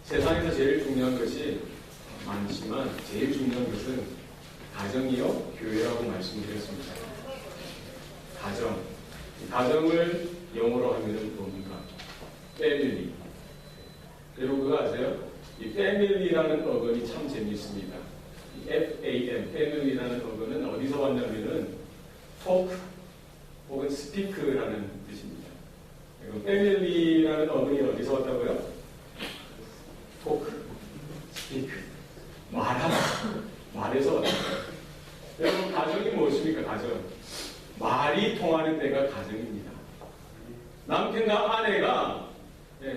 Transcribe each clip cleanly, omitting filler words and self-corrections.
세상에서 제일 중요한 것이 많지만 제일 중요한 것은 가정이요 교회라고 말씀드렸습니다. 가정. 가정을 영어로 하면 뭡니까? 패밀리. 여러분 그거 아세요? 이 패밀리라는 어근이 참 재미있습니다. 이 FAM, 패밀리라는 어근은 어디서 왔냐면은 talk 혹은 speak라는 뜻입니다. 패밀리라는 어근이 어디서 왔다고요? talk, speak. 말하다. 말해서 왔다. 여러분 가정이 무엇입니까? 가정. 말이 통하는 데가 가정입니다. 남편과 아내가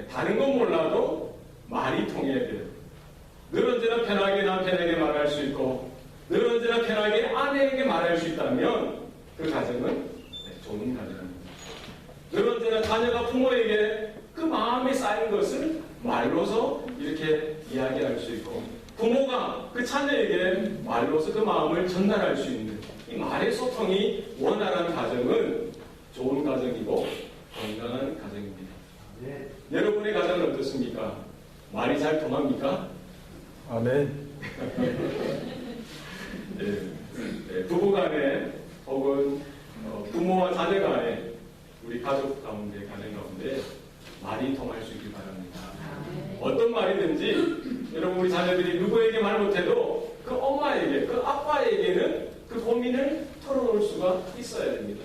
다른 건 몰라도 말이 통해야 돼요. 늘 언제나 편하게 남편에게 말할 수 있고 늘 언제나 편하게 아내에게 말할 수 있다면 그 가정은 좋은 가정입니다. 늘 언제나 자녀가 부모에게 그 마음에 쌓인 것을 말로서 이렇게 이야기할 수 있고 부모가 그 자녀에게 말로서 그 마음을 전달할 수 있는 이 말의 소통이 원활한 가정은 좋은 가정이고 건강한 가정입니다. 네. 여러분의 가정은 어떻습니까? 말이 잘 통합니까? 아멘. 네, 부부 간에 혹은 부모와 자녀 간에 우리 가족 가운데 가정 가운데 말이 통할 수 있길 바랍니다. 어떤 말이든지 여러분 우리 자녀들이 누구에게 말 못해도 그 엄마에게 그 아빠에게는 그 고민을 털어놓을 수가 있어야 됩니다.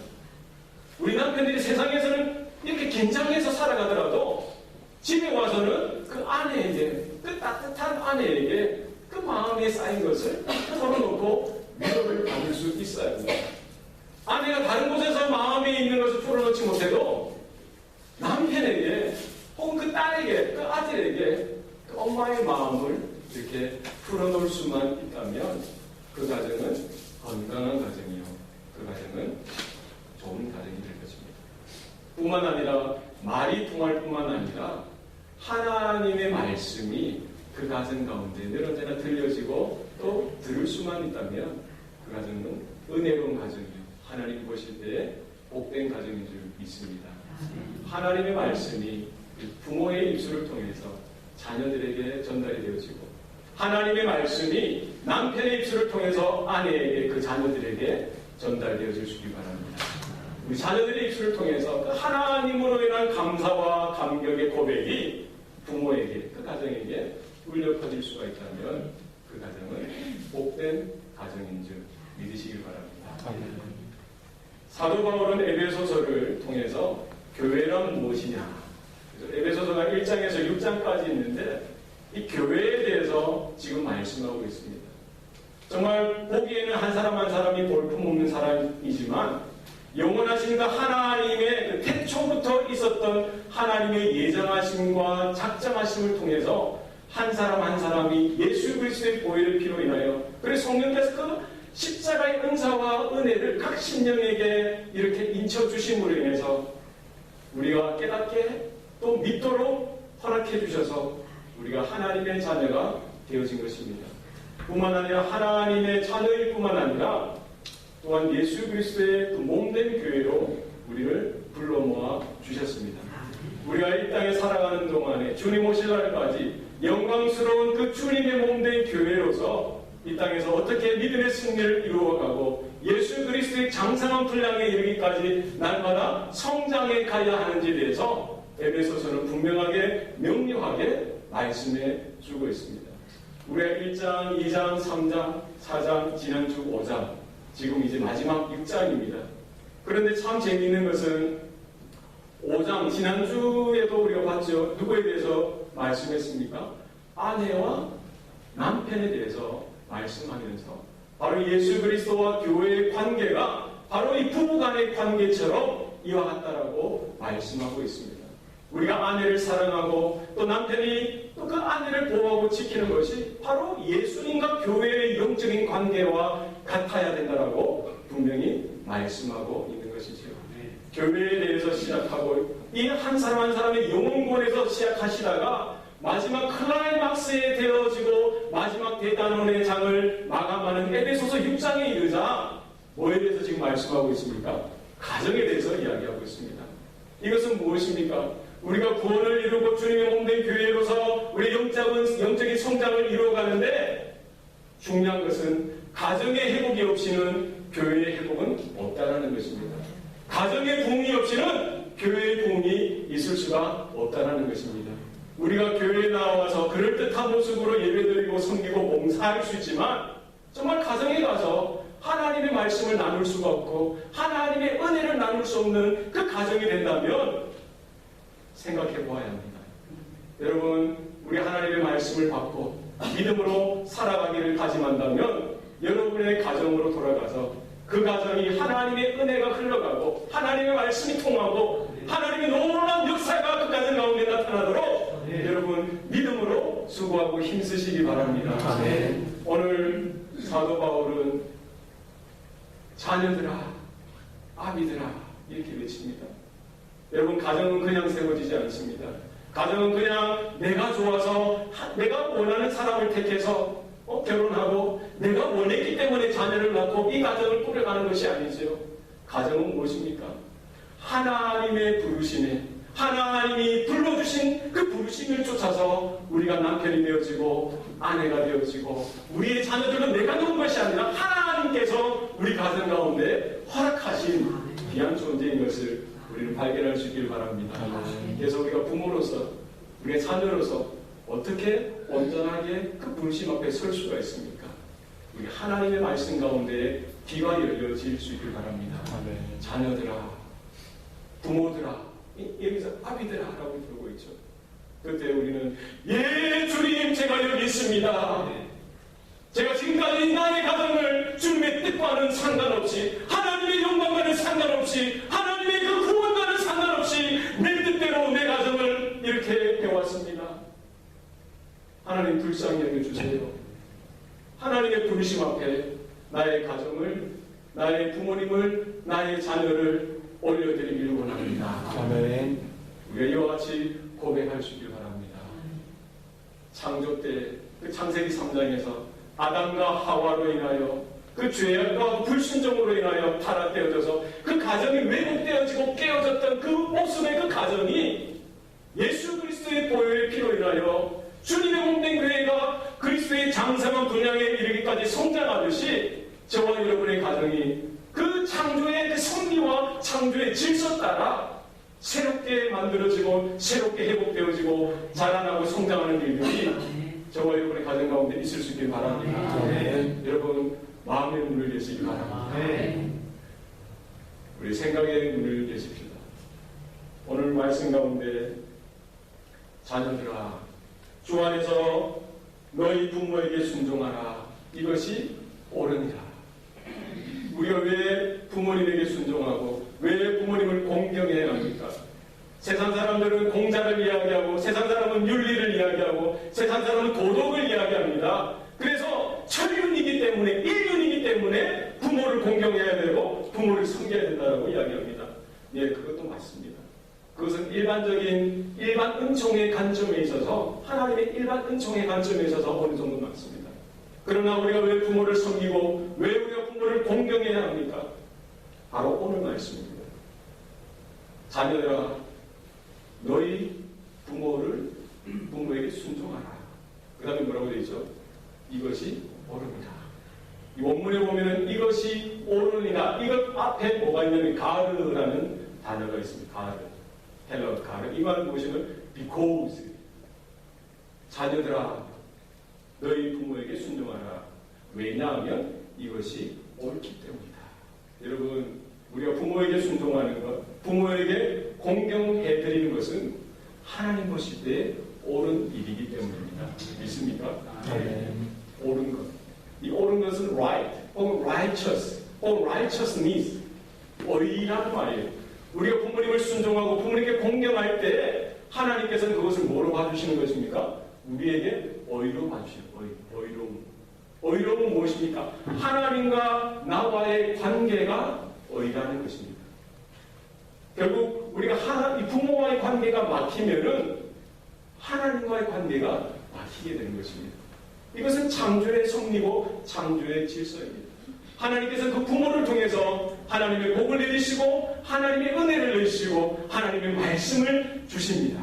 우리 남편들이 세상에서는 이렇게 긴장해서 살아가더라도 집에 와서는 그 아내에게 그 따뜻한 아내에게 그 마음에 쌓인 것을 털어놓고 위로를 받을 수 있어야 합니다. 아내가 다른 곳에서 마음에 있는 것을 풀어놓지 못해도 남편에게 혹은 그 딸에게 그 아들에게 그 엄마의 마음을 이렇게 풀어놓을 수만 있다면 그 가정은 건강한 가정이요. 그 가정은 좋은 가정이 될 것입니다. 뿐만 아니라 말이 통할 뿐만 아니라 하나님의 말씀이 그 가정 가운데 늘 언제나 들려지고 또 들을 수만 있다면 그 가정은 은혜로운 가정이요. 하나님 보실 때에 복된 가정인 줄 믿습니다. 하나님의 말씀이 부모의 입술을 통해서 자녀들에게 전달이 되어지고 하나님의 말씀이 남편의 입술을 통해서 아내에게 그 자녀들에게 전달되어질 수 있기 바랍니다. 우리 자녀들의 입술을 통해서 그 하나님으로 인한 감사와 감격의 고백이 부모에게 그 가정에게 울려 퍼질 수가 있다면 그 가정은 복된 가정인 줄 믿으시길 바랍니다. 사도 바울은 에베소서를 통해서 교회란 무엇이냐 에베소서가 1장에서 6장까지 있는데 이 교회에 대해서 지금 말씀하고 있습니다. 정말 보기에는 한 사람 한 사람이 볼품없는 사람이지만 영원하신 그 하나님의 그 태초부터 있었던 하나님의 예정하심과 작정하심을 통해서 한 사람 한 사람이 예수 그리스도의 보혈의 피로 인하여 그래서 성령께서 그 십자가의 은사와 은혜를 각 신령에게 이렇게 인쳐주심으로 인해서 우리가 깨닫게 또 믿도록 허락해 주셔서 우리가 하나님의 자녀가 되어진 것입니다. 뿐만 아니라 하나님의 자녀일 뿐만 아니라 또한 예수 그리스도의 그 몸된 교회로 우리를 불러 모아 주셨습니다. 우리가 이 땅에 살아가는 동안에 주님 오실 날까지 영광스러운 그 주님의 몸된 교회로서 이 땅에서 어떻게 믿음의 승리를 이루어가고 예수 그리스도의 장성한 분량에 이르기까지 날마다 성장해 가야 하는지에 대해서 에베소서는 분명하게 명료하게 말씀해 주고 있습니다. 우리가 1장, 2장, 3장, 4장, 지난주 5장, 지금 이제 마지막 6장입니다. 그런데 참 재미있는 것은 5장, 지난주에도 우리가 봤죠. 누구에 대해서 말씀했습니까? 아내와 남편에 대해서 말씀하면서 바로 예수 그리스도와 교회의 관계가 바로 이 부부간의 관계처럼 이와 같다라고 말씀하고 있습니다. 우리가 아내를 사랑하고 또 남편이 또 그 아내를 보호하고 지키는 것이 바로 예수님과 교회의 영적인 관계와 같아야 된다라고 분명히 말씀하고 있는 것이지요. 교회에 대해서 시작하고 이 한 사람 한 사람의 영혼권에서 시작하시다가 마지막 클라이막스에 되어지고 마지막 대단원의 장을 마감하는 에베소서 6장에 이르자 뭐에 대해서 지금 말씀하고 있습니까? 가정에 대해서 이야기하고 있습니다. 이것은 무엇입니까? 우리가 구원을 이루고 주님의 몸된 교회로서 우리의 영적인 중요한 것은 가정의 회복이 없이는 교회의 회복은 없다라는 것입니다. 가정의 부흥이 없이는 교회의 부흥이 있을 수가 없다라는 것입니다. 우리가 교회에 나와서 그럴듯한 모습으로 예배드리고 섬기고 봉사할 수 있지만 정말 가정에 가서 하나님의 말씀을 나눌 수가 없고 하나님의 은혜를 나눌 수 없는 그 가정이 된다면 생각해 보아야 합니다. 여러분, 우리 하나님의 말씀을 받고 믿음으로 살아가기를 다짐한다면 여러분의 가정으로 돌아가서 그 가정이 하나님의 은혜가 흘러가고 하나님의 말씀이 통하고 하나님의 놀라운 역사가 그 가정 가운데 나타나도록 여러분 믿음으로 수고하고 힘쓰시기 바랍니다. 오늘 사도 바울은 자녀들아, 아비들아 이렇게 외칩니다. 여러분, 가정은 그냥 세워지지 않습니다. 가정은 그냥 내가 좋아서 내가 원하는 사람을 택해서 결혼하고 내가 원했기 때문에 자녀를 낳고 이 가정을 꾸려가는 것이 아니죠. 가정은 무엇입니까? 하나님의 부르심에 하나님이 불러주신 그 부르심을 쫓아서 우리가 남편이 되어지고 아내가 되어지고 우리의 자녀들은 내가 놓은 것이 아니라 하나님께서 우리 가정 가운데 허락하신 귀한 존재인 것을 우리는 발견할 수 있길 바랍니다. 그래서 우리가 부모로서 우리의 자녀로서 어떻게 온전하게 그 부르심 앞에 설 수가 있습니까? 우리 하나님의 말씀 가운데 귀가 열려질 수 있길 바랍니다. 자녀들아, 부모들아, 여기서 아비들아라고 부르고 있죠. 그때 우리는 예 주님 제가 여기 있습니다. 제가 지금까지 나의 가정을 주님의 뜻과는 상관없이 하나님의 영광과는 상관없이 하나님의 그 구원과는 상관없이 내 뜻대로 내 가정을 이렇게 해왔습니다. 하나님 불쌍히 여겨주세요. 하나님의 부르심 앞에 나의 가정을, 나의 부모님을, 나의 자녀를 올려드리기를 원합니다. 아멘. 우리가 이와 같이 고백할 수 있길 바랍니다. 창조 때 그 창세기 3장에서 아담과 하와로 인하여 그 죄악과 불순종으로 인하여 타락되어져서 그 가정이 왜곡되어지고 깨어졌던 그 모습의 그 가정이 예수 그리스도의 보혈의 피로 인하여 주님의 몸된 교회가 그리스도의 장성한 분량에 이르기까지 성장하듯이 저와 여러분의 가정이 그 창조의 그 섭리와 창조의 질서 따라 새롭게 만들어지고 새롭게 회복되어지고 자라나고 성장하는 일들이 저와 여러분의 가정 가운데 있을 수 있길 바랍니다. 여러분 마음의 문을 여시기 바랍니다. 우리 생각의 문을 여십시다. 오늘 말씀 가운데 자녀들아 주 안에서 너희 부모에게 순종하라. 이것이 옳으니라. 우리가 왜 부모님에게 순종하고 왜 부모님을 공경해야 합니까? 세상 사람들은 공자를 이야기하고 세상 사람은 윤리를 이야기하고 세상 사람은 도덕을 이야기합니다. 그래서 천륜이기 때문에 인륜이기 때문에 부모를 공경해야 되고 부모를 섬겨야 된다고 이야기합니다. 예, 그것도 맞습니다. 그것은 일반 은총의 관점에 있어서 하나님의 일반 은총의 관점에 있어서 어느 정도 맞습니다. 그러나 우리가 왜 부모를 섬기고 왜 우리가 부모를 공경해야 합니까? 바로 오늘 말씀입니다. 자녀들아 너희 부모에게 순종하라. 그 다음에 뭐라고 되어 있죠? 이것이 옳으니라. 이 원문에 보면은 이것이 옳으니라. 이것 앞에 뭐가 있냐면 가르라는 단어가 있습니다. 가르. 헬러 가르. 이 말은 무엇이냐면 because. 자녀들아 너희 부모에게 순종하라. 왜냐하면 이것이 옳기 때문이다. 여러분 우리가 부모에게 순종하는 것, 부모에게 공경해드리는 것은 하나님 보실 때 옳은 일이기 때문입니다. 믿습니까? 옳은 것. 이 옳은 것은 right, or righteous, or righteousness. 의라는 말이에요. 우리가 부모님을 순종하고 부모님께 공경할 때 하나님께서는 그것을 뭐로 봐주시는 것입니까? 우리에게 의로 봐주시는 의로움. 의로움은 무엇입니까? 하나님과 나와의 관계가 의라는 것입니다. 결국 우리가 이 부모와의 관계가 막히면은 하나님과의 관계가 막히게 되는 것입니다. 이것은 창조의 섭리고 창조의 질서입니다. 하나님께서 그 부모를 통해서 하나님의 복을 내리시고 하나님의 은혜를 내리시고 하나님의 말씀을 주십니다.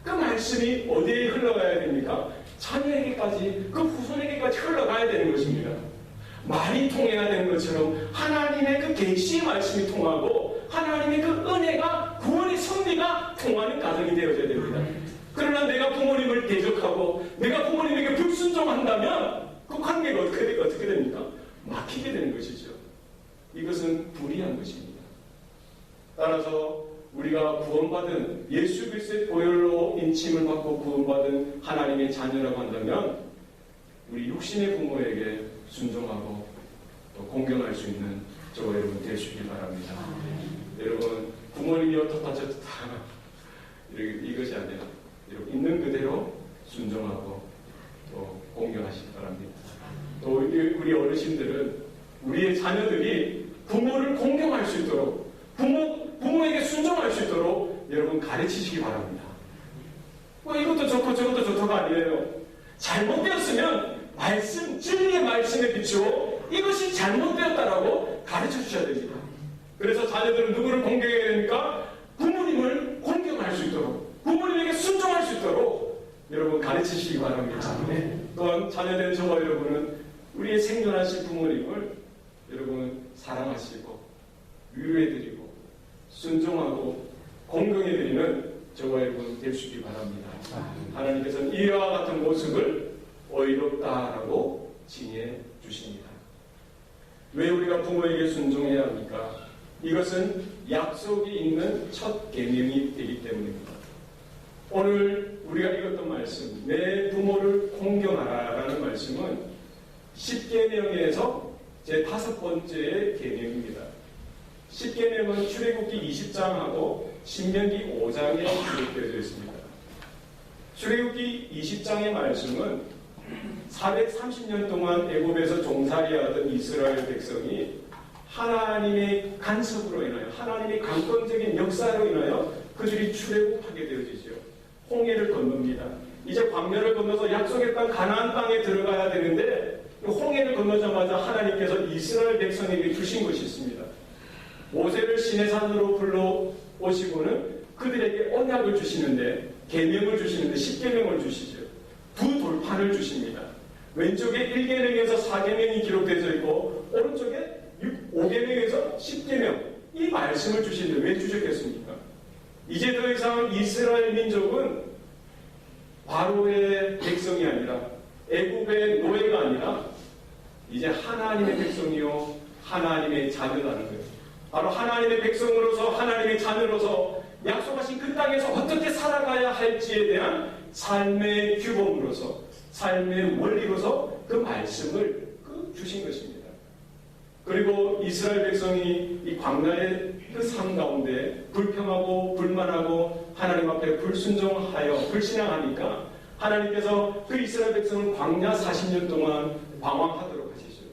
그 말씀이 어디에 흘러가야 됩니까? 자녀에게까지 후세까지 그 후손에게까지 흘러가야 되는 것입니다. 말이 통해야 되는 것처럼 하나님의 그 계시의 말씀이 통하고 하나님의 그 은혜가 구원의 섭리가 통하는 가정이 되어져야 됩니다. 그러나 내가 부모님을 대적하고 내가 부모님에게 불순종한다면 그 관계가 어떻게 됩니까? 막히게 되는 것이죠. 이것은 불의한 것입니다. 따라서 우리가 구원받은 예수 그리스도의 보혈로 인침을 받고 구원받은 하나님의 자녀라고 한다면 우리 육신의 부모에게 순종하고 또 공경할 수 있는 저와 여러분 되시길 바랍니다. 여러분 부모님이 어떻다 저렇다 이것이 아니라 있는 그대로 순종하고 또 공경하시기 바랍니다. 또 우리 어르신들은 우리의 자녀들이 부모를 공경할 수 있도록 부모에게 순종할 수 있도록 여러분 가르치시기 바랍니다. 이것도 좋고 저것도 좋다가 아니에요. 잘못되었으면 진리의 말씀에 비추어 이것이 잘못되었다라고 가르쳐 주셔야 됩니다. 그래서 자녀들은 누구를 공경해야 됩니까? 부모님을 공경할 수 있도록 부모님에게 순종할 수 있도록 여러분 가르치시기 바랍니다. 또한 자녀된 저와 여러분은 우리의 생존하신 부모님을 여러분 사랑하시고 위로해드리고 순종하고 공경해드리는 저와 여러분 되시기 바랍니다. 하나님께서는 이와 같은 모습을 어이롭다라고 칭해 주십니다. 왜 우리가 부모에게 순종해야 합니까? 이것은 약속이 있는 첫 계명이 되기 때문입니다. 오늘 우리가 읽었던 말씀, 내 부모를 공경하라라는 말씀은 10계명에서 제 5번째 계명입니다. 10계명은 출애굽기 20장하고 신명기 5장에 기록되어 있습니다. 출애굽기 20장의 말씀은 430년 동안 애굽에서 종살이하던 이스라엘 백성이 하나님의 간섭으로 인하여 하나님의 강권적인 역사로 인하여 그들이 출애굽하게 되어지죠. 홍해를 건넙니다. 이제 광야를 건너서 약속의 땅 가나안 땅에 들어가야 되는데 홍해를 건너자마자 하나님께서 이스라엘 백성에게 주신 것이 있습니다. 모세를 시내산으로 불러오시고는 그들에게 언약을 주시는데 계명을 주시는데 10계명을 주시죠. 두 돌판을 주십니다. 왼쪽에 1계명에서 4계명이 기록되어 있고 오른쪽에 5계명에서 10계명 이 말씀을 주시는데 왜 주셨겠습니까? 이제 더 이상 이스라엘 민족은 바로의 백성이 아니라 애굽의 노예가 아니라 이제 하나님의 백성이요 하나님의 자녀라는 거예요. 바로 하나님의 백성으로서 하나님의 자녀로서 약속하신 그 땅에서 어떻게 살아가야 할지에 대한 삶의 규범으로서 삶의 원리로서 그 말씀을 주신 것입니다. 그리고 이스라엘 백성이 이 광야의 그 삶 가운데 불평하고 불만하고 하나님 앞에 불순종하여 불신앙하니까 하나님께서 그 이스라엘 백성을 광야 40년 동안 방황하도록 하시죠.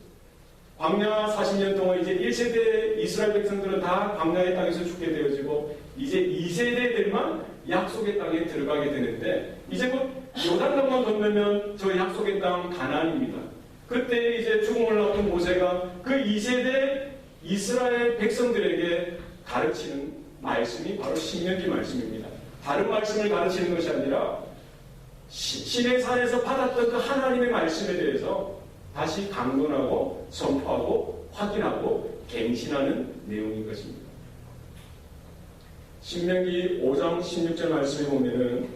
광야 40년 동안 이제 1세대 이스라엘 백성들은 다 광야의 땅에서 죽게 되어지고 이제 2세대들만 약속의 땅에 들어가게 되는데 이제 곧 요단강만 건너면 저 약속의 땅 가나안입니다. 그때 이제 죽음을 앞둔 모세가 그 2세대 이스라엘 백성들에게 가르치는 말씀이 바로 신명기 말씀입니다. 다른 말씀을 가르치는 것이 아니라 시내산에서 받았던 그 하나님의 말씀에 대해서 다시 강론하고 선포하고 확인하고 갱신하는 내용인 것입니다. 신명기 5장 16절 말씀에 보면은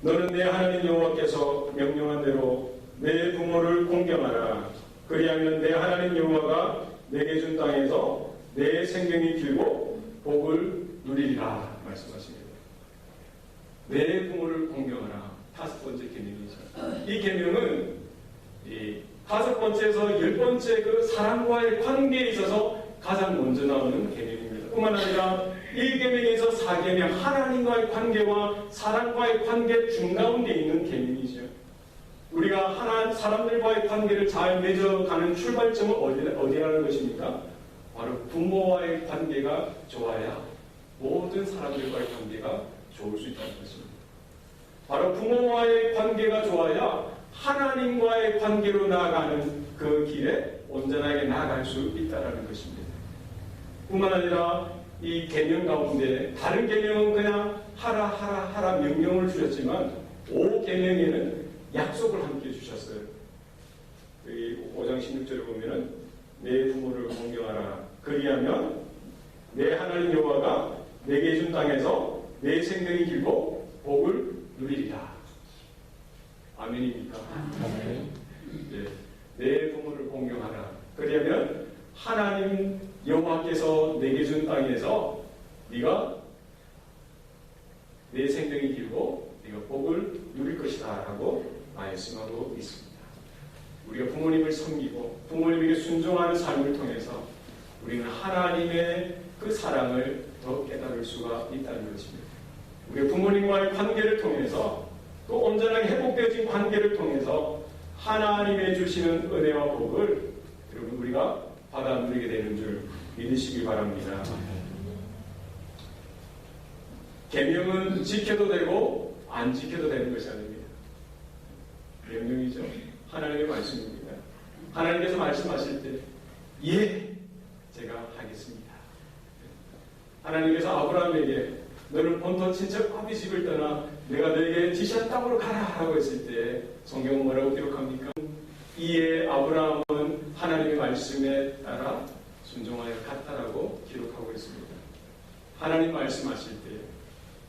너는 내 하나님 여호와께서 명령한 대로 내 부모를 공경하라. 그리하면 내 하나님 여호와가 내게 준 땅에서 내 생명이 길고 복을 누리리라 말씀하십니다. 내 부모를 공경하라. 5번째 계명이죠. 이 계명은 이 5번째에서 10번째 그 사람과의 관계에 있어서 가장 먼저 나오는 계명입니다. 뿐만 아니라 1계명에서 4계명 하나님과의 관계와 사람과의 관계 중가운데 있는 계명이죠. 우리가 사람들과의 관계를 잘 맺어가는 출발점은 어디라는 것입니까? 바로 부모와의 관계가 좋아야 모든 사람들과의 관계가 좋을 수 있다는 것입니다. 바로 부모와의 관계가 좋아야 하나님과의 관계로 나아가는 그 길에 온전하게 나아갈 수 있다는 것입니다. 뿐만 아니라 이 계명 가운데 다른 계명은 그냥 하라 명령을 주셨지만 5계명에는 약속을 함께 주셨어요. 여기 5장 16절에 보면은 내 부모를 공경하라. 그리하면 내 하나님 여호와가 내게 준 땅에서 내 생명이 길고 복을 누리리라. 아멘입니까? 아멘. 네. 내 부모를 공경하라. 그러면 하나님 여호와께서 내게 준 땅에서 네가 내 생명이 길고 네가 복을 누릴 것이다 라고 말씀하고 있습니다. 우리가 부모님을 섬기고 부모님에게 순종하는 삶을 통해서 우리는 하나님의 그 사랑을 더 깨달을 수가 있다는 것입니다. 우리 부모님과의 관계를 통해서 또 온전하게 회복되어진 관계를 통해서 하나님의 주시는 은혜와 복을 여러분 우리가 받아 누리게 되는 줄 믿으시기 바랍니다. 계명은 지켜도 되고 안 지켜도 되는 것이 아닙니다. 명령이죠. 하나님의 말씀입니다. 하나님께서 말씀하실 때 예, 제가 하겠습니다. 하나님께서 아브라함에게 너는 본토 친척 아비 집을 떠나 내가 너에게 지시한 땅으로 가라 라고 했을 때 성경은 뭐라고 기록합니까? 이에 아브라함은 하나님의 말씀에 따라 순종하여 갔다라고 기록하고 있습니다. 하나님 말씀하실 때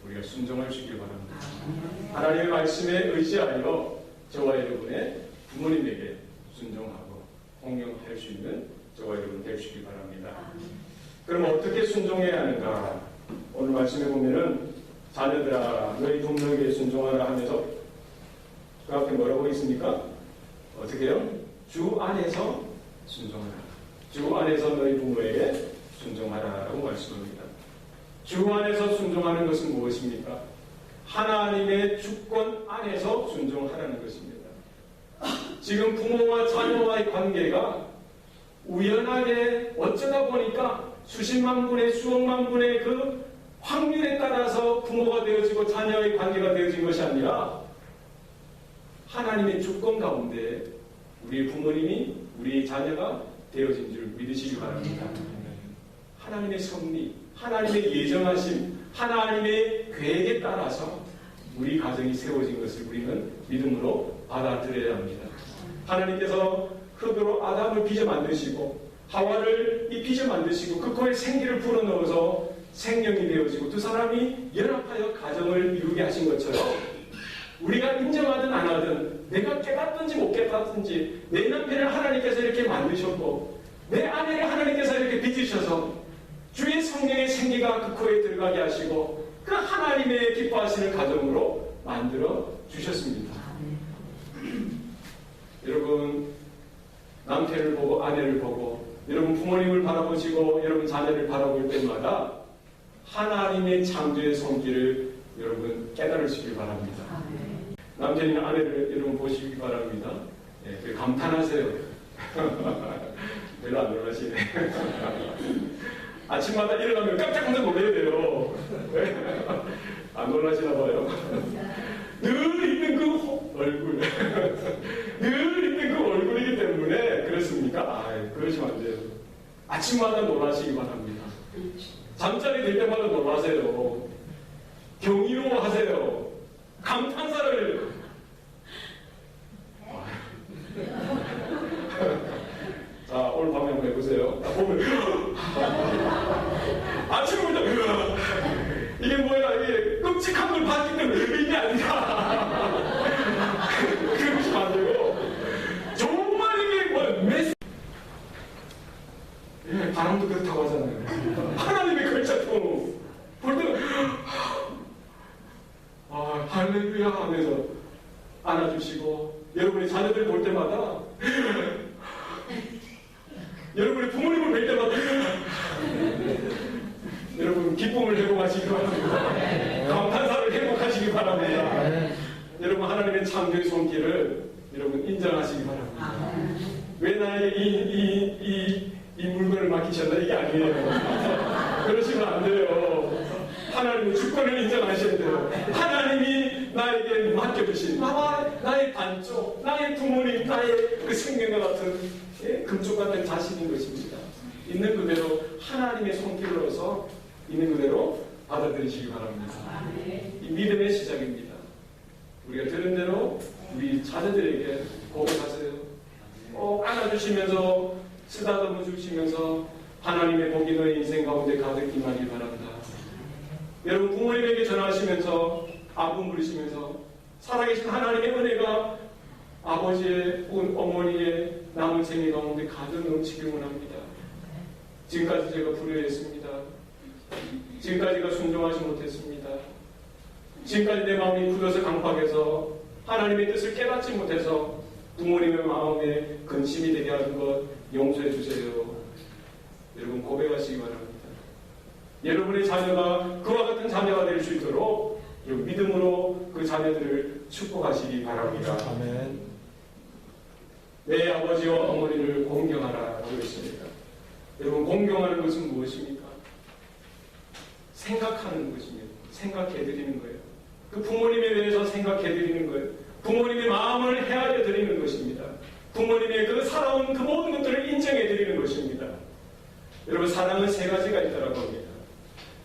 우리가 순종할 수 있길 바랍니다. 하나님의 말씀에 의지하여 저와 여러분의 부모님에게 순종하고 공경할 수 있는 저와 여러분 될 수 있길 바랍니다. 그럼 어떻게 순종해야 하는가? 오늘 말씀해 보면은 자녀들아 너희 부모에게 순종하라 하면서 그 앞에 뭐라고 있습니까? 어떻게 해요? 주 안에서 순종하라. 주 안에서 너희 부모에게 순종하라 라고 말씀합니다. 주 안에서 순종하는 것은 무엇입니까? 하나님의 주권 안에서 순종하라는 것입니다. 지금 부모와 자녀와의 관계가 우연하게 어쩌다 보니까 수십만 분의 수억만 분의 그 확률에 따라서 부모가 되어지고 자녀의 관계가 되어진 것이 아니라 하나님의 주권 가운데 우리 부모님이 우리 자녀가 되어진 줄 믿으시기 바랍니다. 하나님의 섭리, 하나님의 예정하심, 하나님의 계획에 따라서 우리 가정이 세워진 것을 우리는 믿음으로 받아들여야 합니다. 하나님께서 흙으로 아담을 빚어 만드시고 하와를 이 빚어 만드시고 그 코에 생기를 불어넣어서 생명이 되어지고 두 사람이 연합하여 가정을 이루게 하신 것처럼 우리가 인정하든 안 하든 내가 깨닫든지 못 깨닫든지 내 남편을 하나님께서 이렇게 만드셨고 내 아내를 하나님께서 이렇게 빚으셔서 주의 성령의 생기가 그 코에 들어가게 하시고 그 하나님의 기뻐하시는 가정으로 만들어 주셨습니다. 여러분 남편을 보고 아내를 보고 여러분 부모님을 바라보시고 여러분 자녀를 바라볼 때마다 하나님의 창조의 손길을 여러분 깨달으시길 바랍니다. 남편이나 아내를 여러분 보시기 바랍니다. 예, 감탄하세요. 별로 안 놀라시네. 아침마다 일어나면 깜짝 놀라야 돼요. 안 놀라시나 봐요. 늘 있는 그 얼굴, 늘 있는 그 얼굴이기 때문에 그렇습니까? 그러시면 안 돼요. 아침마다 놀라시기 바랍니다. 잠자리 들 때마다 놀라세요. 경이로워하세요. 감탄사를. 자, 오늘 밤에 한번 해보세요. 보면 아침부터 이게 뭐야? 이게 끔찍한 걸 봤기 때문에 의미가 아니라 그러시면 안 되고 정말 이게 뭐 바람도 그렇다고 하잖아요. 하나님의 걸작품 볼 때는 할렐루야 하면서 안아주시고 여러분의 자녀들 볼 때마다 여러분의 부모님을 뵐 때마다 여러분 기쁨을 회복하시기 바랍니다. 감탄사를 회복하시기 바랍니다. 여러분 하나님의 창조의 손길을 여러분 인정하시기 바랍니다. 왜 나에게 이 물건을 맡기셨나? 이게 아니에요. 그러시면 안 돼요. 하나님의 주권을 인정하셔야 돼요. 하나님이 나에게 맡겨주신 나의 반쪽, 나의 부모님, 나의 그 생명과 같은 금쪽 같은 자신인 것입니다. 있는 그대로 하나님의 손길로서 있는 그대로 받아들이시기 바랍니다. 이 믿음의 시작입니다. 우리가 들은 대로 우리 자녀들에게 고백하세요. 꼭 안아주시면서 쓰다듬어 주시면서 하나님의 복이 너의 인생 가운데 가득 임하길 바랍니다. 여러분 부모님에게 전화하시면서 안부 물으시면서 살아계신 하나님의 은혜가 아버지의 어머니의 남은 생애 가운데 가득 넘치길 원합니다. 지금까지 제가 불효했습니다. 지금까지 제가 순종하지 못했습니다. 지금까지 내 마음이 굳어서 강팍해서 하나님의 뜻을 깨닫지 못해서 부모님의 마음에 근심이 되게 하는 것 용서해 주세요. 여러분 고백하시기 바랍니다. 여러분의 자녀가 그와 같은 자녀가 될 수 있도록 믿음으로 그 자녀들을 축복하시기 바랍니다. 아멘. 내 아버지와 어머니를 공경하라 하고 있습니다. 여러분 공경하는 것은 무엇입니까? 생각하는 것입니다. 생각해드리는 거예요. 그 부모님에 대해서 생각해드리는 거예요. 부모님의 마음을 헤아려 드리는 것입니다. 부모님의 그 살아온 그 모든 것들을 인정해드리는 것입니다. 여러분 사랑은 세 가지가 있다고 합니다.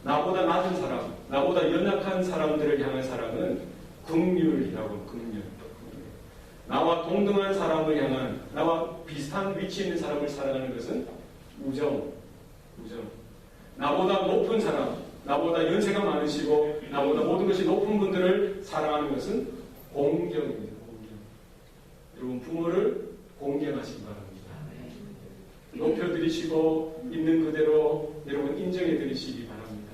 나보다 낮은 사람, 나보다 연약한 사람들을 향한 사랑은 긍휼이라고 긍휼. 나와 동등한 사람을 향한 나와 비슷한 위치에 있는 사람을 사랑하는 것은 우정. 나보다 높은 사람, 나보다 연세가 많으시고 나보다 모든 것이 높은 분들을 사랑하는 것은 공경입니다. 공경. 여러분 부모를 공경하시기 바랍니다. 높여드리시고 있는 그대로 여러분 인정해드리시기 바랍니다.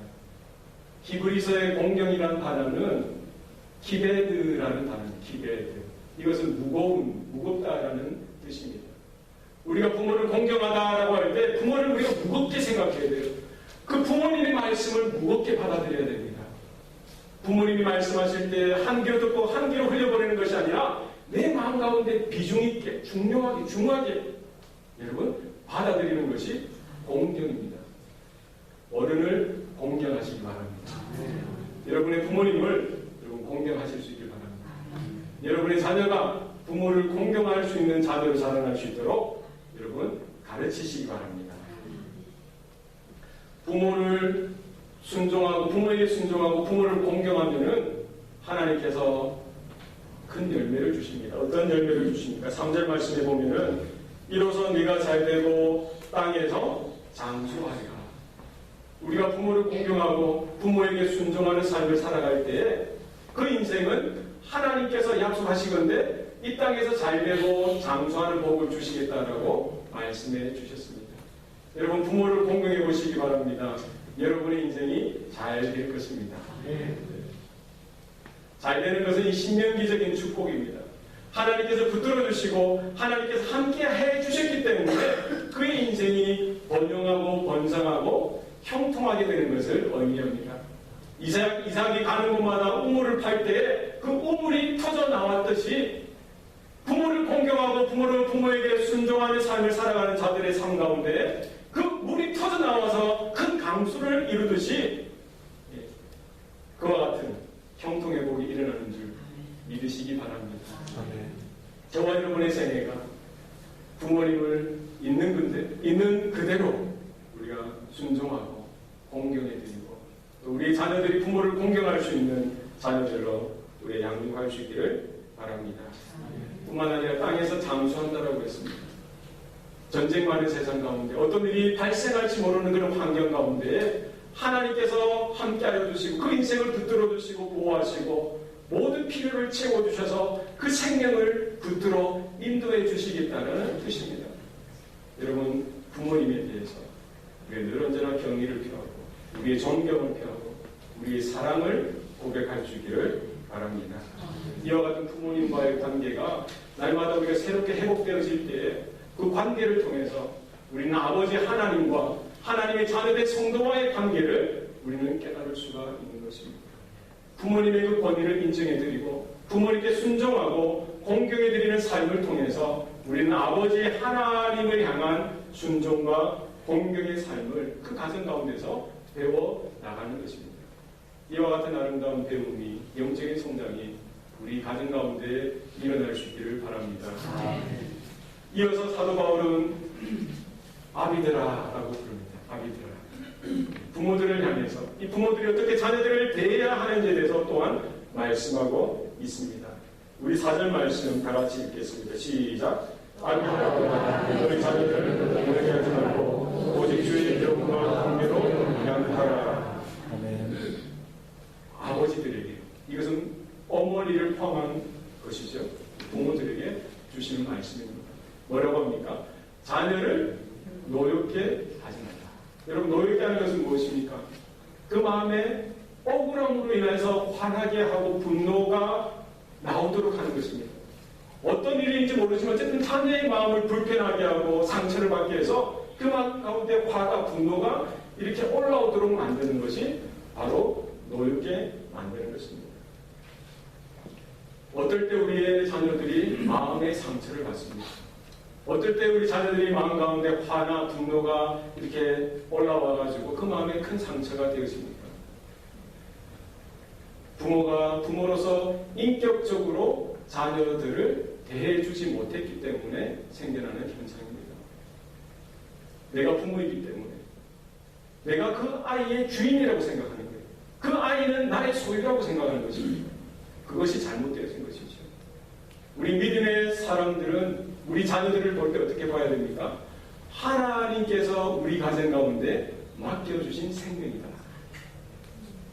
히브리서의 공경이라는 단어는 키베드라는 단어입니다. 키베드. 이것은 무겁다라는 뜻입니다. 우리가 부모를 공경하다라고 할 때 부모를 우리가 무겁게 생각해야 돼요. 그 부모님의 말씀을 무겁게 받아들여야 됩니다. 부모님이 말씀하실 때 한 귀로 듣고 한 귀로 흘려보내는 것이 아니라 내 마음 가운데 비중 있게 중하게 여러분 받아들이는 것이 공경입니다. 어른을 공경하시기 바랍니다. 여러분의 부모님을 여러분 공경하실 수 있길 바랍니다. 여러분의 자녀가 부모를 공경할 수 있는 자녀로 자라날 수 있도록 여러분 가르치시기 바랍니다. 부모를 순종하고 부모에게 순종하고 부모를 공경하면은 하나님께서 큰 열매를 주십니다. 어떤 열매를 주십니까? 3절 말씀에 보면은 이로써 네가 잘되고 땅에서 장수하리라. 우리가 부모를 공경하고 부모에게 순종하는 삶을 살아갈 때 그 인생은 하나님께서 약속하시건대 이 땅에서 잘되고 장수하는 복을 주시겠다라고 말씀해 주셨습니다. 여러분 부모를 공경해 보시기 바랍니다. 여러분의 인생이 잘 될 것입니다. 잘 되는 것은 이 신명기적인 축복입니다. 하나님께서 붙들어 주시고 하나님께서 함께 해 주셨기 때문에 그의 인생이 번영하고 번성하고 형통하게 되는 것을 의미합니다. 이삭이 가는 곳마다 우물을 팔 때 그 우물이 터져 나왔듯이 부모를 공경하고 부모에게 순종하는 삶을 살아가는 자들의 삶 가운데 그 물이 터져 나와서 큰 강수를 이루듯이 그와 같은 형통의 복이 일어나는 줄 믿으시기 바랍니다. 저와 여러분의 생애가 부모님을 있는 그대로 우리가 순종하고 공경해드리고 또 우리 자녀들이 부모를 공경할 수 있는 자녀들로 우리 양육할 수 있기를 바랍니다. 뿐만 아니라 땅에서 장수한다라고 했습니다. 전쟁 많은 세상 가운데 어떤 일이 발생할지 모르는 그런 환경 가운데 하나님께서 함께하여 주시고 그 인생을 붙들어 주시고 보호하시고 모든 필요를 채워주셔서 그 생명을 붙들어 인도해 주시겠다는 뜻입니다. 여러분 부모님에 대해서 우리가 늘 언제나 경의를 표하고 우리의 존경을 표하고 우리의 사랑을 고백할 수 있기를 바랍니다. 이와 같은 부모님과의 관계가 날마다 우리가 새롭게 회복되어질 때 그 관계를 통해서 우리는 아버지 하나님과 하나님의 자녀된 성도와의 관계를 우리는 깨달을 수가 있는 것입니다. 부모님의 그 권위를 인정해드리고 부모님께 순종하고 공경해드리는 삶을 통해서 우리는 아버지 하나님을 향한 순종과 공경의 삶을 그 가정 가운데서 배워 나가는 것입니다. 이와 같은 아름다운 배움이 영적인 성장이 우리 가정 가운데 일어날 수 있기를 바랍니다. 이어서 사도 바울은 아비들아라고 부릅니다. 아비들아. 부모들을 향해서 이 부모들이 어떻게 자녀들을 대해야 하는지에 대해서 또한 말씀하고 있습니다. 우리 4절 말씀 다 같이 읽겠습니다. 시작. 아비하라 너희 자녀들을 공격하지 하지 말고 오직 주의 명과 공의로 양육하라. 아멘. 아버지들에게 이것은 어머니를 포함한 것이죠. 부모들에게 주시는 말씀입니다. 뭐라고 합니까? 자녀를 노엽게 하지 말라. 여러분, 노엽게 하는 것은 무엇입니까? 그 마음에 억울함으로 인해서 화나게 하고 분노가 나오도록 하는 것입니다. 어떤 일인지 모르지만 어쨌든 자녀의 마음을 불편하게 하고 상처를 받게 해서 그 마음 가운데 화가 분노가 이렇게 올라오도록 만드는 것이 바로 노엽게 만드는 것입니다. 어떨 때 우리의 자녀들이 마음의 상처를 받습니다. 어떨 때 우리 자녀들이 마음 가운데 화나 분노가 이렇게 올라와가지고 그 마음에 큰 상처가 되어집니까? 부모가 부모로서 인격적으로 자녀들을 대해주지 못했기 때문에 생겨나는 현상입니다. 내가 부모이기 때문에 내가 그 아이의 주인이라고 생각하는 거예요. 그 아이는 나의 소유라고 생각하는 것입니다. 그것이 잘못되어진 것이죠. 우리 믿음의 사람들은 우리 자녀들을 볼 때 어떻게 봐야 됩니까? 하나님께서 우리 가정 가운데 맡겨주신 생명이다.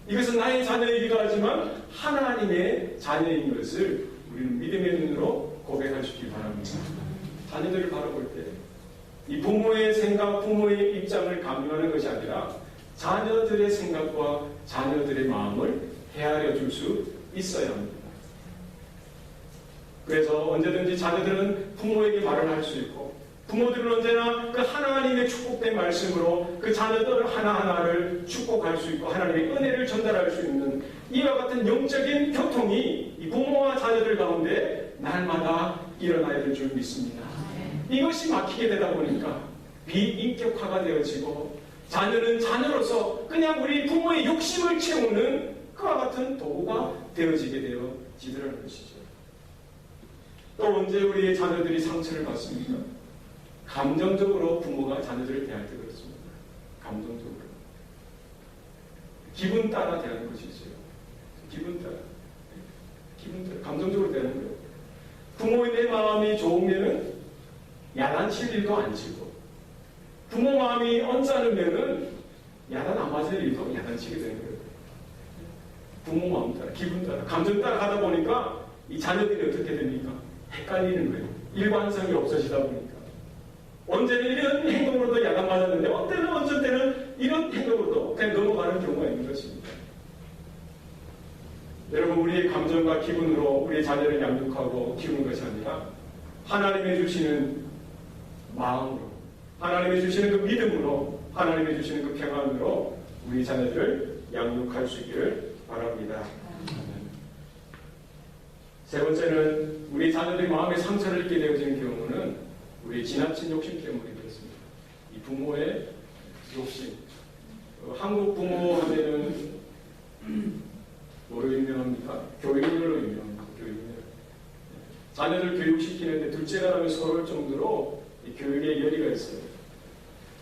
이것은 나의 자녀이기도 하지만 하나님의 자녀인 것을 우리는 믿음의 눈으로 고백할 수 있기 바랍니다. 자녀들을 바라볼 때 이 부모의 생각, 부모의 입장을 강요하는 것이 아니라 자녀들의 생각과 자녀들의 마음을 헤아려 줄 수 있어야 합니다. 그래서 언제든지 자녀들은 부모에게 말을 할 수 있고 부모들은 언제나 그 하나님의 축복된 말씀으로 그 자녀들 하나하나를 축복할 수 있고 하나님의 은혜를 전달할 수 있는 이와 같은 영적인 교통이 이 부모와 자녀들 가운데 날마다 일어나야 될 줄 믿습니다. 이것이 막히게 되다 보니까 비인격화가 되어지고 자녀는 자녀로서 그냥 우리 부모의 욕심을 채우는 그와 같은 도구가 되어지게 되어지더라는 것이죠. 또 언제 우리의 자녀들이 상처를 받습니까? 감정적으로 부모가 자녀들을 대할 때 그렇습니다. 감정적으로. 기분 따라 대하는 것이 있어요. 기분 따라. 감정적으로 대하는 거예요. 부모의 내 마음이 좋으면은 야단칠 일도 안 치고, 부모 마음이 언짢으면은 야단 안 맞을 일도 야단치게 되는 거예요. 부모 마음 따라, 기분 따라, 감정 따라 가다 보니까 이 자녀들이 어떻게 됩니까? 헷갈리는 거예요. 일관성이 없어지다 보니까. 언제는 이런 행동으로도 야단 맞았는데 어떤 때는 이런 행동으로도 그냥 넘어가는 경우가 있는 것입니다. 여러분, 우리의 감정과 기분으로 우리의 자녀를 양육하고 키우는 것이 아니라 하나님이 주시는 마음으로, 하나님이 주시는 그 믿음으로, 하나님이 주시는 그 평안으로 우리 자녀들을 양육할 수 있기를 바랍니다. 세 번째는 우리 자녀들이 마음의 상처를 입게 되어지는 경우는 우리 지나친 욕심 때문에 그렇습니다. 이 부모의 욕심. 한국 부모 하면은 뭐로 유명합니까? 교육열로 유명합니다. 교육열. 자녀들 교육시키는데 둘째가 나면 서러울 정도로 이 교육에 열의가 있어요.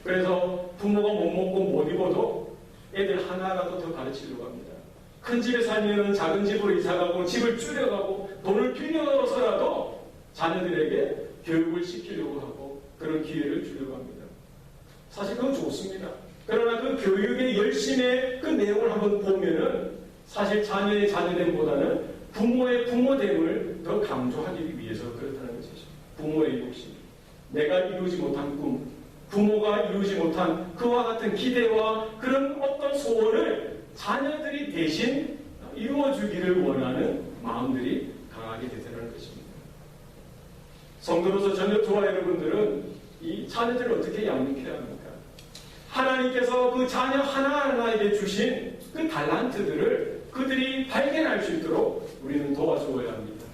그래서 부모가 못 먹고 못 입어도 애들 하나라도 더 가르치려고 합니다. 큰 집에 살면 작은 집으로 이사가고 집을 줄여가고 돈을 빌려서라도 자녀들에게 교육을 시키려고 하고 그런 기회를 주려고 합니다. 사실 그건 좋습니다. 그러나 그 교육의 열심의 그 내용을 한번 보면은 사실 자녀의 자녀됨보다는 부모의 부모됨을 더 강조하기 위해서 그렇다는 것이죠. 부모의 욕심, 내가 이루지 못한 꿈, 부모가 이루지 못한 그와 같은 기대와 그런 어떤 소원을 자녀들이 대신 이루어주기를 원하는 마음들이 강하게 되더라는 것입니다. 성도로서 저와 여러분들은 이 자녀들을 어떻게 양육해야 합니까? 하나님께서 그 자녀 하나하나에게 주신 그 달란트들을 그들이 발견할 수 있도록 우리는 도와주어야 합니다.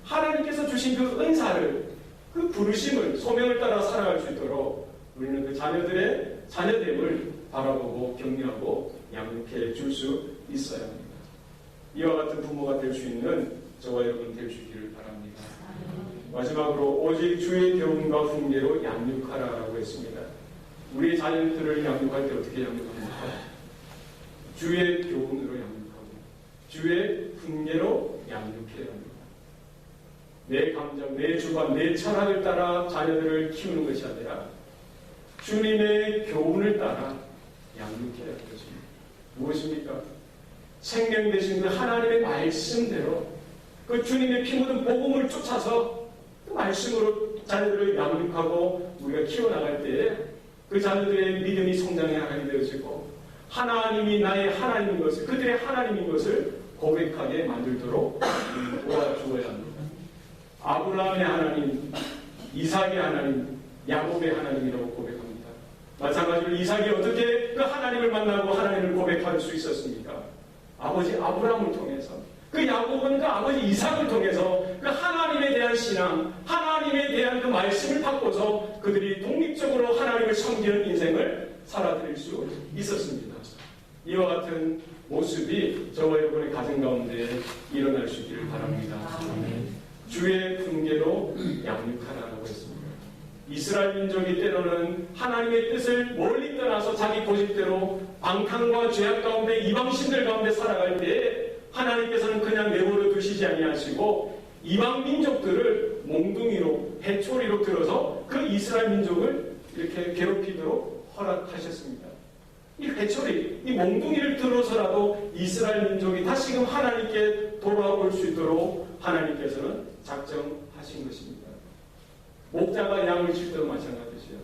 하나님께서 주신 그 은사를, 그 부르심을, 소명을 따라 살아갈 수 있도록 우리는 그 자녀들의 자녀됨을 바라보고 격려하고 양육해 줄 수 있어야 합니다. 이와 같은 부모가 될 수 있는 저와 여러분 될 수 있기를 바랍니다. 마지막으로 오직 주의 교훈과 훈계로 양육하라라고 했습니다. 우리의 자녀들을 양육할 때 어떻게 양육합니까? 주의 교훈으로 양육하고 주의 훈계로 양육해야 합니다. 내 감정, 내 주관, 내 철학을 따라 자녀들을 키우는 것이 아니라 주님의 교훈을 따라 양육해야 할 것입니다. 무엇입니까? 생명 되신 그 하나님의 말씀대로 그 주님의 피 묻은 복음을 쫓아서 그 말씀으로 자녀들을 양육하고 우리가 키워나갈 때에 그 자녀들의 믿음이 성장해 나가게 되어지고 하나님이 나의 하나님인 것을, 그들의 하나님인 것을 고백하게 만들도록 도와주어야 합니다. 아브라함의 하나님, 이삭의 하나님, 야곱의 하나님이라고 고백합니다. 마찬가지로 이삭이 어떻게 그 하나님을 만나고 하나님을 고백할 수 있었습니까? 아버지 아브라함을 통해서, 그 야곱은 그 아버지 이삭을 통해서 그 하나님에 대한 신앙, 하나님에 대한 그 말씀을 바꿔서 그들이 독립적으로 하나님을 섬기는 인생을 살아드릴 수 있었습니다. 이와 같은 모습이 저와 여러분의 가정 가운데 일어날 수 있기를 바랍니다. 주의 훈계로 양육하라고 했습니다. 이스라엘 민족이 때로는 하나님의 뜻을 멀리 떠나서 자기 고집대로 방탕과 죄악 가운데 이방신들 가운데 살아갈 때에 하나님께서는 그냥 내버려 두시지 아니하시고 이방 민족들을 몽둥이로 해초리로 들어서 그 이스라엘 민족을 이렇게 괴롭히도록 허락하셨습니다. 이 해초리, 이 몽둥이를 들어서라도 이스라엘 민족이 다시금 하나님께 돌아올 수 있도록 하나님께서는 작정하신 것입니다. 목자가 양을 칠 때도 마찬가지죠.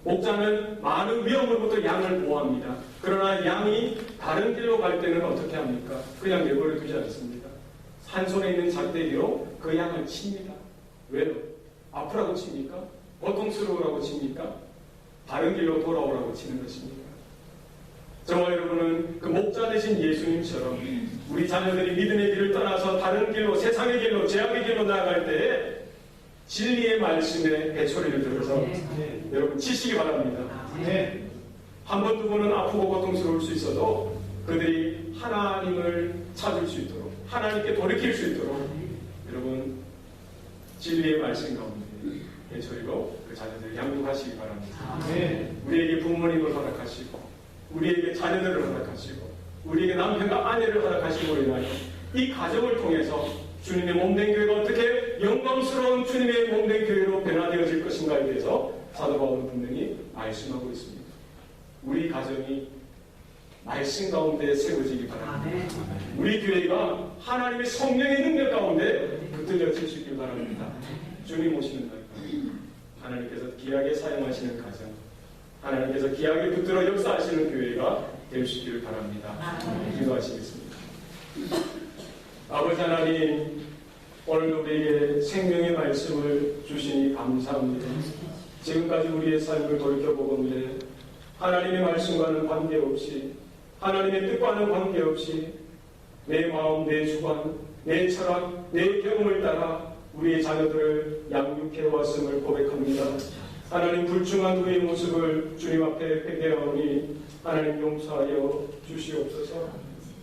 목자는 많은 위험으로부터 양을 보호합니다. 그러나 양이 다른 길로 갈 때는 어떻게 합니까? 그냥 내버려 두지 않습니다. 산손에 있는 작대기로 그 양을 칩니다. 왜요? 아프라고 칩니까? 고통스러우라고 칩니까? 다른 길로 돌아오라고 치는 것입니다. 저와 여러분은 그 목자 되신 예수님처럼 우리 자녀들이 믿음의 길을 떠나서 다른 길로, 세상의 길로, 죄악의 길로 나아갈 때에 진리의 말씀에 배초리를 들어서 여러분 치시기 바랍니다. 한 번, 두 번은 아프고 고통스러울 수 있어도 그들이 하나님을 찾을 수 있도록, 하나님께 돌이킬 수 있도록 여러분 진리의 말씀 가운데 배초리로 그 자녀들을 양육하시기 바랍니다. 우리에게 부모님을 허락하시고 우리에게 자녀들을 허락하시고 우리에게 남편과 아내를 허락하시고 인하여 이 가정을 통해서 주님의 몸된 교회가 어떻게 영광스러운 주님의 몸된 교회로 변화되어질 것인가에 대해서 사도 바울은 분명히 말씀하고 있습니다. 우리 가정이 말씀 가운데 세워지기 바랍니다. 우리 교회가 하나님의 성령의 능력 가운데 붙들려질 수 있길 바랍니다. 주님 오시는 날 하나님께서 귀하게 사용하시는 가정, 하나님께서 귀하게 붙들어 역사하시는 교회가 될 수 있기를 바랍니다. 기도하시겠습니다. 아버지 하나님, 오늘 우리에게 생명의 말씀을 주시니 감사합니다. 지금까지 우리의 삶을 돌이켜보건대 하나님의 말씀과는 관계없이, 하나님의 뜻과는 관계없이 내 마음, 내 주관, 내 철학, 내 경험을 따라 우리의 자녀들을 양육해왔음을 고백합니다. 하나님, 불충한 우리의 모습을 주님 앞에 회개하오니 하나님 용서하여 주시옵소서.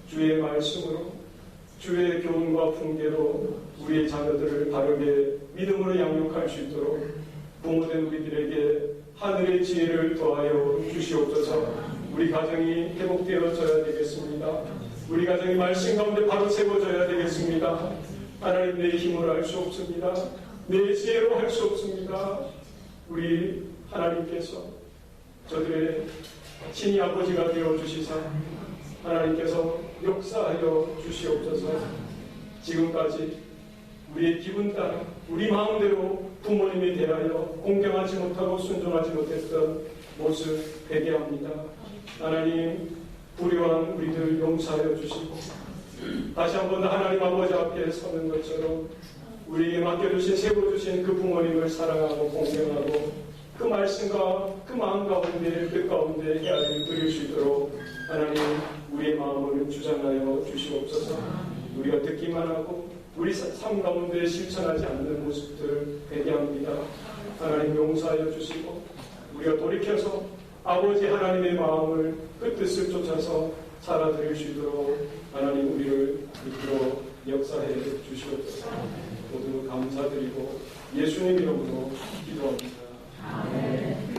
주의 말씀으로, 주의 교훈과 훈계로 우리의 자녀들을 바르게 믿음으로 양육할 수 있도록 부모된 우리들에게 하늘의 지혜를 더하여 주시옵소서. 우리 가정이 회복되어져야 되겠습니다. 우리 가정이 말씀 가운데 바로 세워져야 되겠습니다. 하나님, 내 힘으로 할 수 없습니다. 내 지혜로 할 수 없습니다. 우리 하나님께서 저들의 친히 아버지가 되어주시사 하나님께서 역사하여 주시옵소서. 지금까지 우리의 기분 따라 우리 마음대로 부모님에 대하여 공경하지 못하고 순종하지 못했던 모습 회개합니다. 하나님, 불의한 우리들 용서하여 주시고 다시 한번 하나님 아버지 앞에 서는 것처럼 우리에게 맡겨주신, 세워주신 그 부모님을 사랑하고 공경하고 그 말씀과 그 마음 가운데, 뜻 가운데 헤아림을 드릴 수 있도록 하나님, 우리의 마음을 주장하여 주시옵소서. 우리가 듣기만 하고 우리 삶 가운데 실천하지 않는 모습들을 회개합니다. 하나님, 용서하여 주시고 우리가 돌이켜서 아버지 하나님의 마음을, 그 뜻을 쫓아서 살아드릴 수 있도록 하나님, 우리를 이끌어 역사해 주시옵소서. 모두 감사드리고 예수님 이름으로 기도합니다. 아멘.